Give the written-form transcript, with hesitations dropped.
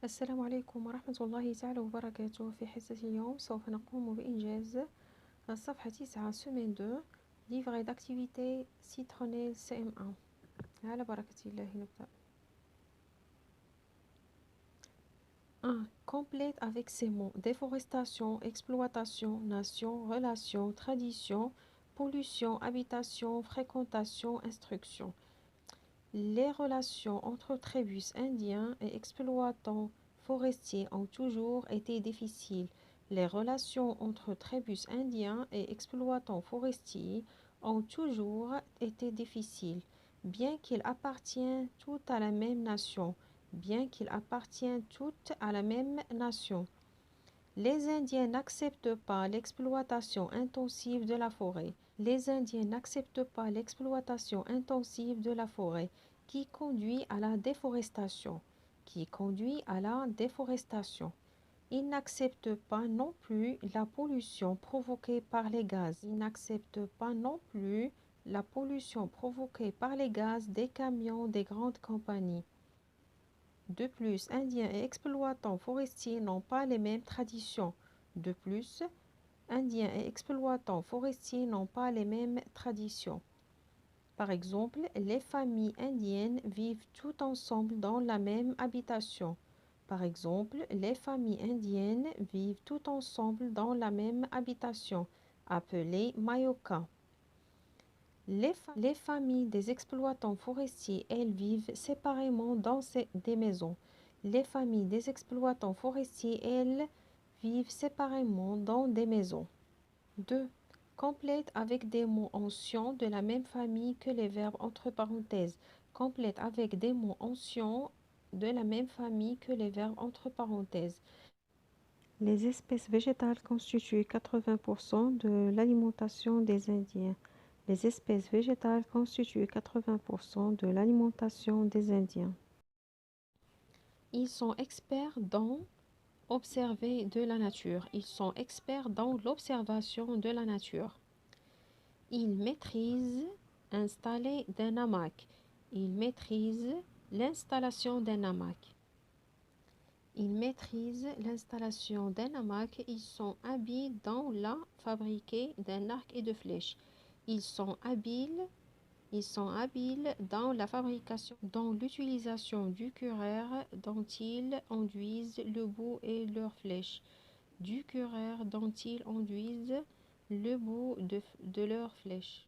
السلام عليكم ورحمة الله تعالى وبركاته. في حصة اليوم سوف نقوم بإنجاز الصفحة 9 semaine 2 livret d'activité citronnelle CM1. على بركة الله نبدأ. 1. Complète avec ces mots: déforestation, exploitation, nation, relation, tradition, pollution, habitation, fréquentation, instruction. Les relations entre tribus indiens et exploitants forestiers ont toujours été difficiles. Les relations entre tribus indiens et exploitants forestiers ont toujours été difficiles, bien qu'ils appartiennent tous à la même nation. Les Indiens n'acceptent pas l'exploitation intensive de la forêt. Qui conduit à la déforestation. Ils n'acceptent pas non plus la pollution provoquée par les gaz. Des camions des grandes compagnies. De plus, Indiens et exploitants forestiers n'ont pas les mêmes traditions. Par exemple, les familles indiennes vivent tout ensemble dans la même habitation. Appelée Mayoka. Les familles des exploitants forestiers, elles vivent séparément dans des maisons. 2. Complète avec des mots anciens de la même famille que les verbes entre parenthèses. Les espèces végétales constituent 80% de l'alimentation des Indiens. Ils sont experts dans observer de la nature. Ils sont experts dans l'observation de la nature. Ils maîtrisent installer d'un hamac. Ils maîtrisent l'installation d'un hamac. Ils sont habiles dans la fabriquer d'un arc et de flèches. Ils sont habiles dans la fabrication, dans l'utilisation du cuiraire dont ils enduisent le bout et leurs flèches. De leurs flèches.